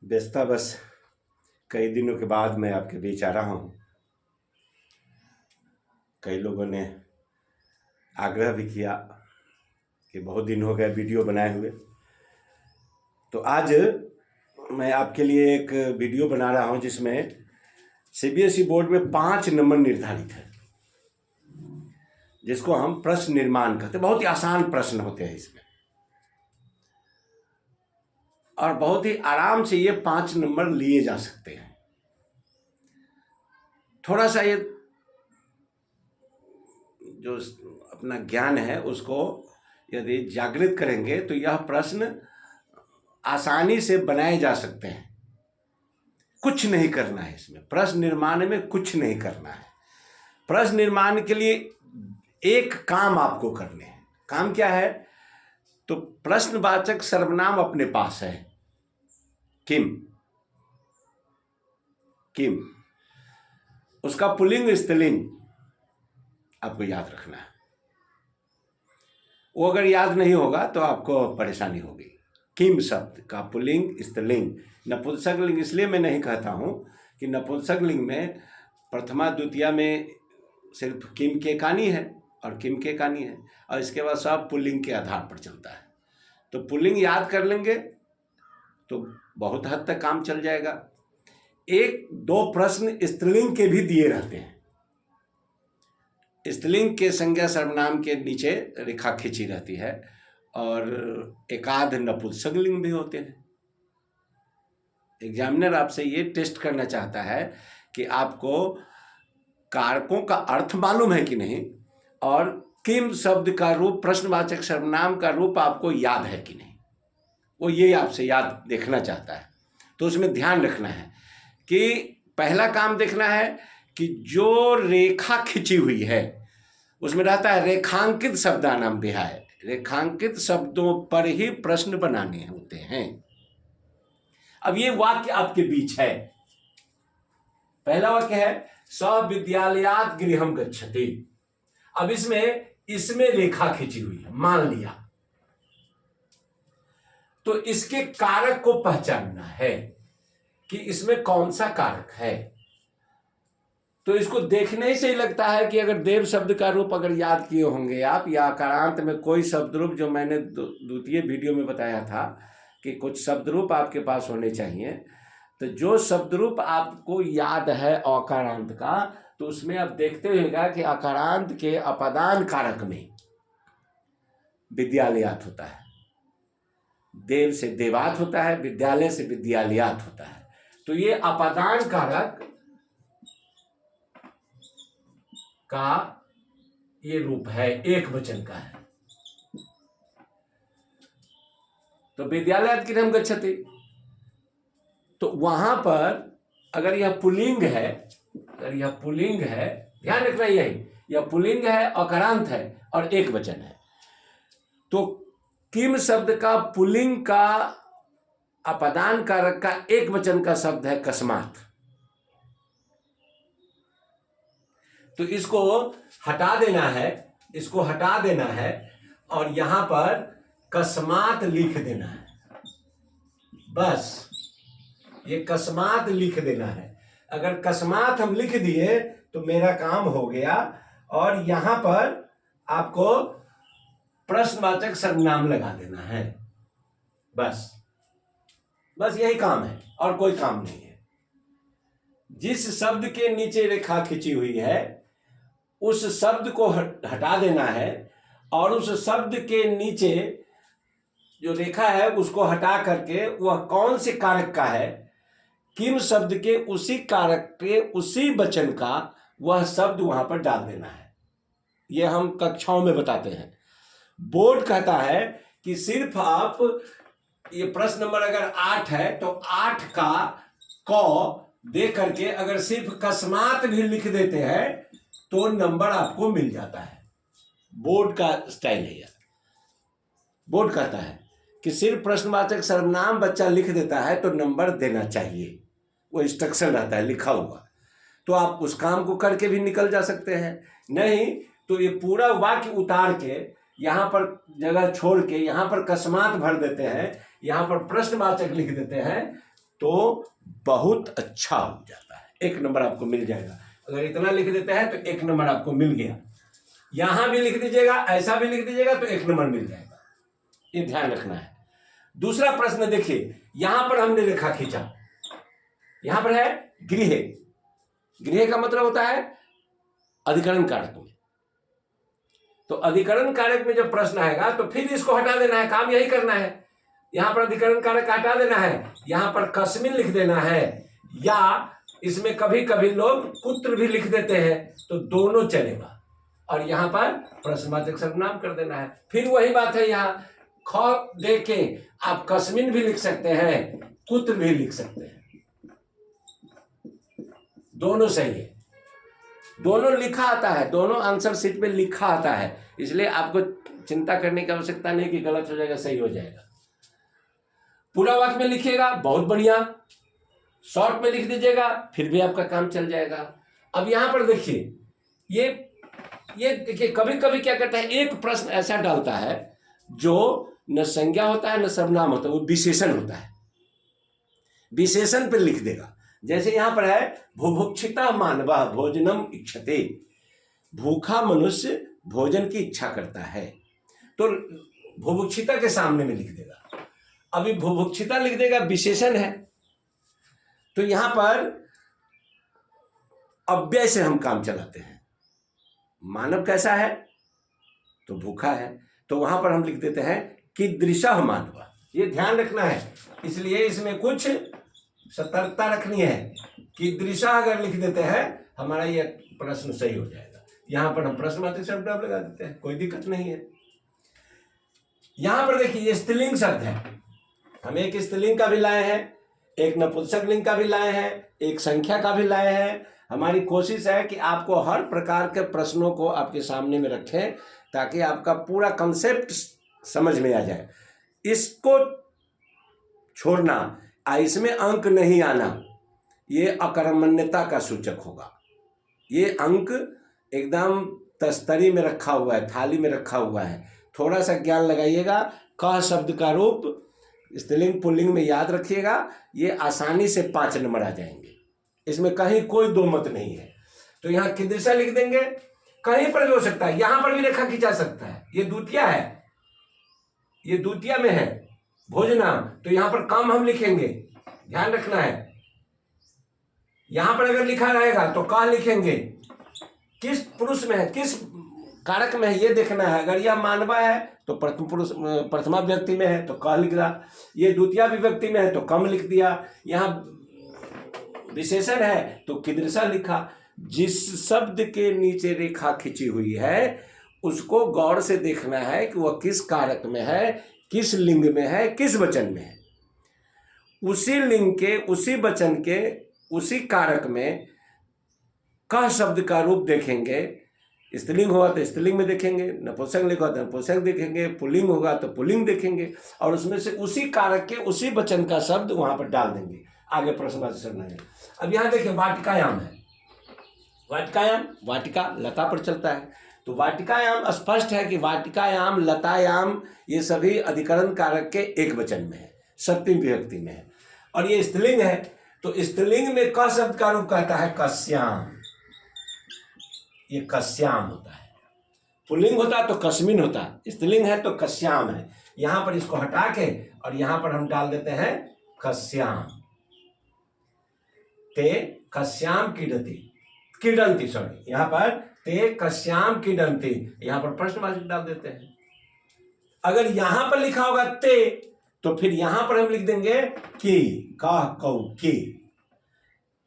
व्यस्तता बस कई दिनों के बाद मैं आपके बीच आ रहा हूँ। कई लोगों ने आग्रह भी किया कि बहुत दिन हो गए वीडियो बनाए हुए, तो आज मैं आपके लिए एक वीडियो बना रहा हूँ जिसमें सीबीएसई बोर्ड में 5 नंबर निर्धारित है, जिसको हम प्रश्न निर्माण कहते हैं। बहुत ही आसान प्रश्न होते हैं इसमें, और बहुत ही आराम से ये 5 नंबर लिए जा सकते हैं। थोड़ा सा ये जो अपना ज्ञान है उसको यदि जागृत करेंगे तो यह प्रश्न आसानी से बनाए जा सकते हैं। कुछ नहीं करना है इसमें, प्रश्न निर्माण में कुछ नहीं करना है। प्रश्न निर्माण के लिए एक काम आपको करने हैं। काम क्या है? तो प्रश्नवाचक सर्वनाम अपने पास है, किम। किम उसका पुल्लिंग स्त्रीलिंग आपको याद रखना है। वो अगर याद नहीं होगा तो आपको परेशानी होगी। किम शब्द का पुल्लिंग स्त्रीलिंग, नपुंसकलिंग इसलिए मैं नहीं कहता हूँ कि नपुंसकलिंग में प्रथमा द्वितीया में सिर्फ किम के कानी है और किम के कानी है, और इसके बाद सब पुल्लिंग के आधार पर चलता है। तो पुल्लिंग याद कर लेंगे तो बहुत हद तक काम चल जाएगा। 1-2 प्रश्न स्त्रीलिंग के भी दिए रहते हैं। स्त्रीलिंग के संज्ञा सर्वनाम के नीचे रेखा खींची रहती है, और एकाध नपुंसकलिंग भी होते हैं। एग्जामिनर आपसे ये टेस्ट करना चाहता है कि आपको कारकों का अर्थ मालूम है कि नहीं, और किम शब्द का रूप, प्रश्नवाचक सर्वनाम का रूप आपको याद है कि नहीं। वो ये आपसे याद देखना चाहता है। तो उसमें ध्यान रखना है कि पहला काम देखना है कि जो रेखा खिंची हुई है उसमें रहता है रेखांकित शब्दानाम विहाय। रेखांकित शब्दों पर ही प्रश्न बनाने होते हैं। अब ये वाक्य आपके बीच है। पहला वाक्य है स विद्यालयात् गृहं गच्छति। अब इसमें रेखा खींची हुई है, मान लिया। तो इसके कारक को पहचानना है कि इसमें कौन सा कारक है। तो इसको देखने से ही लगता है कि अगर देव शब्द का रूप अगर याद किए होंगे आप, या अकारांत में कोई शब्द रूप, जो मैंने द्वितीय वीडियो में बताया था कि कुछ शब्द रूप आपके पास होने चाहिए, तो जो शब्द रूप आपको याद है अकारांत का, तो उसमें आप देखते होगा कि अकारांत के अपदान कारक में विद्यालयात् होता है, देव से देवात होता है, विद्यालय से विद्यालयात् होता है। तो ये अपदान कारक का ये रूप है, एक वचन का है। तो विद्यालयात् गृहं गच्छति, तो वहां पर अगर यह पुल्लिंग है, ध्यान रखना, यह पुल्लिंग है, अकारांत है और एक वचन है, तो किम शब्द का पुल्लिंग का अपदान कारक का एक वचन का शब्द है कस्मात्। तो इसको हटा देना है, और यहां पर कस्मात् लिख देना है। बस ये कस्मात् लिख देना है। अगर कस्मात् हम लिख दिए तो मेरा काम हो गया, और यहां पर आपको प्रश्नवाचक सर्वनाम लगा देना है। बस यही काम है और कोई काम नहीं है। जिस शब्द के नीचे रेखा खींची हुई है उस शब्द को हटा देना है, और उस शब्द के नीचे जो रेखा है उसको हटा करके वह कौन से कारक का है, किम शब्द के उसी कारक के उसी वचन का वह शब्द वहां पर डाल देना है। यह हम कक्षाओं में बताते हैं। बोर्ड कहता है कि सिर्फ आप ये प्रश्न नंबर अगर 8 है तो 8 का क दे करके अगर सिर्फ कस्मात् भी लिख देते हैं तो नंबर आपको मिल जाता है। बोर्ड का स्टाइल है यह। बोर्ड कहता है कि सिर्फ प्रश्नवाचक सर्वनाम बच्चा लिख देता है तो नंबर देना चाहिए, वो इंस्ट्रक्शन रहता है लिखा हुआ। तो आप उस काम को करके भी निकल जा सकते हैं। नहीं तो ये पूरा वाक्य उतार के यहाँ पर जगह छोड़ के यहाँ पर कस्मात् भर देते हैं, यहाँ पर प्रश्नवाचक लिख देते हैं, तो बहुत अच्छा हो जाता है, 1 नंबर आपको मिल जाएगा। अगर इतना लिख देते हैं तो 1 नंबर आपको मिल गया। यहां भी लिख दीजिएगा, ऐसा भी लिख दीजिएगा तो 1 नंबर मिल जाएगा, ये ध्यान रखना है। दूसरा प्रश्न देखिए, यहां पर हमने रेखा खींचा, यहां पर है गृह। गृह का मतलब होता है अधिकरण कारक में। तो अधिकरण कारक में जब प्रश्न आएगा तो फिर इसको हटा देना है, काम यही करना है। यहां पर अधिकरण कारक हटा देना है, यहां पर कस्मिन लिख देना है, या इसमें कभी कभी लोग पुत्र भी लिख देते हैं, तो दोनों चलेगा। और यहां पर प्रश्नवाचक सर्वनाम कर देना है। फिर वही बात है, यहां ख दे के आप कस्मिन भी लिख सकते हैं, पुत्र भी लिख सकते हैं, दोनों सही है। दोनों लिखा आता है, दोनों आंसर शीट पे लिखा आता है, इसलिए आपको चिंता करने की आवश्यकता नहीं कि गलत हो जाएगा सही हो जाएगा। पूरा वाक्य में लिखिएगा, बहुत बढ़िया। शॉर्ट में लिख दीजिएगा, फिर भी आपका काम चल जाएगा। अब यहां पर देखिए, ये देखिए कभी कभी क्या करता है, एक प्रश्न ऐसा डालता है जो न संज्ञा होता है न सर्वनाम होता है, वो विशेषण होता है। विशेषण पे लिख देगा। जैसे यहां पर है बुभुक्षिता मानवा भोजनम इच्छते, भूखा मनुष्य भोजन की इच्छा करता है, तो बुभुक्षिता के सामने में लिख देगा। अभी बुभुक्षिता लिख देगा, विशेषण है, तो यहां पर अव्यय से हम काम चलाते हैं। मानव कैसा है, तो भूखा है, तो वहां पर हम लिख देते हैं कीदृशः मानवा। ये ध्यान रखना है, इसलिए इसमें कुछ सतर्कता रखनी है। कीदृशः अगर लिख देते हैं, हमारा ये प्रश्न सही हो जाएगा। यहां पर हम प्रश्नवाचक शब्द लगा देते हैं, कोई दिक्कत नहीं है। यहां पर देखिए, ये स्त्रीलिंग शब्द है, हम एक स्त्रीलिंग का भी लाए हैं, एक नपुंसक लिंग का भी लाए हैं, एक संख्या का भी लाए हैं। हमारी कोशिश है कि आपको हर प्रकार के प्रश्नों को आपके सामने में रखें, ताकि आपका पूरा कंसेप्ट समझ में आ जाए। इसको छोड़ना, इसमें अंक नहीं आना, ये अकर्मण्यता का सूचक होगा। ये अंक एकदम तस्तरी में रखा हुआ है, थाली में रखा हुआ है। थोड़ा सा ज्ञान लगाइएगा, क शब्द का रूप स्त्रीलिंग पुल्लिंग में याद रखिएगा, ये आसानी से 5 नंबर आ जाएंगे, इसमें कहीं कोई दो मत नहीं है। तो यहाँ कीदृशः लिख देंगे, कहीं पर भी हो सकता है, यहां पर भी रेखा खींचा सकता है। ये द्वितीया है, ये द्वितीया में है भोजनाम, तो यहां पर काम हम लिखेंगे, ध्यान रखना है। यहां पर अगर लिखा रहेगा तो का लिखेंगे, किस पुरुष में है, किस कारक में है, ये देखना है। अगर यह मानवा है तो प्रथम पुरुष प्रथमा व्यक्ति में है तो का लिख रहा, ये द्वितीय विभक्ति में है तो कम लिख दिया, यहाँ विशेषण है तो कीदृशः लिखा। जिस शब्द के नीचे रेखा खींची हुई है उसको गौर से देखना है कि वह किस कारक में है, किस लिंग में है, किस वचन में है। उसी लिंग के, उसी वचन के, उसी कारक में क शब्द का रूप देखेंगे। स्त्रीलिंग होगा तो स्त्रीलिंग में देखेंगे, नपुंसक लिंग होगा तो नपुंसक देखेंगे, पुल्लिंग होगा तो पुल्लिंग देखेंगे, और उसमें से उसी कारक के उसी वचन का शब्द वहां पर डाल देंगे। आगे प्रश्नवाचक सर्वनाम। अब यहाँ देखिए वाटिकायाम है, वाटिकायाम, वाटिका लता पर चलता है, तो वाटिकायाम स्पष्ट है कि वाटिकायाम, लतायाम, ये सभी अधिकरण कारक के एक वचन में है, सप्तमी विभक्ति में है। और ये स्त्रीलिंग है, तो स्त्रीलिंग में क शब्द का रूप कहता है कस्याम, ये कस्याम होता है। पुल्लिंग होता है तो कस्मिन होता है, स्त्रीलिंग है तो कस्याम है। यहां पर इसको हटा के और यहां पर हम डाल देते हैं कस्याम। ते कस्याम क्रीडति, क्रीडन्ति, सॉरी, यहां पर ते कस्याम क्रीडन्ति, यहां पर प्रश्नवाचक डाल देते हैं। अगर यहां पर लिखा होगा ते, तो फिर यहां पर हम लिख देंगे की, का, कौ, की।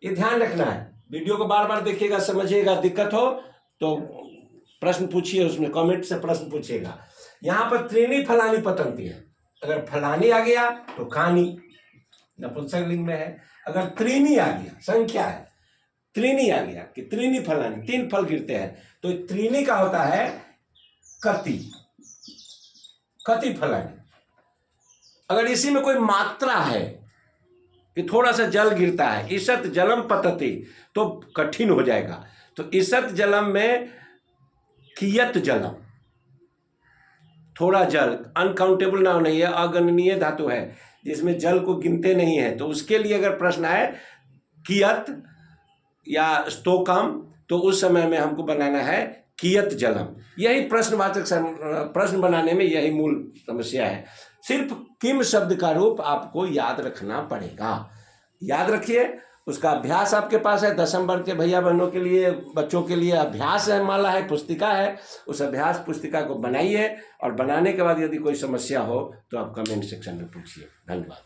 ये ध्यान रखना है, वीडियो को बार बार देखिएगा, समझिएगा। दिक्कत हो तो प्रश्न पूछिए, उसमें कमेंट से प्रश्न पूछिएगा। यहां पर त्रीणी फलानी पतंती है, अगर फलानी आ गया तो खानी, नपुंसक लिंग में है। अगर त्रीणी आ गया, संख्या है, त्रीणी आ गया कि त्रीणी फलानी, 3 फल गिरते हैं, तो त्रीणी का होता है कति, कति फलानी। अगर इसी में कोई मात्रा है कि थोड़ा सा जल गिरता है, ईसत जलम पतति, तो कठिन हो जाएगा। तो ईसत जलम में कियत जलम, थोड़ा जल, अनकाउंटेबल नाउन नहीं है, अगणनीय धातु है, जिसमें जल को गिनते नहीं है, तो उसके लिए अगर प्रश्न आए कियत या स्तोकम, तो उस समय में हमको बनाना है कियत जलम। यही प्रश्न बनाने में यही मूल समस्या है। सिर्फ किम शब्द का रूप आपको याद रखना पड़ेगा। याद रखिए, उसका अभ्यास आपके पास है। 10वीं वर्ग के भैया बहनों के लिए, बच्चों के लिए अभ्यास है, माला है, पुस्तिका है। उस अभ्यास पुस्तिका को बनाइए और बनाने के बाद यदि कोई समस्या हो तो आप कमेंट सेक्शन में पूछिए। धन्यवाद।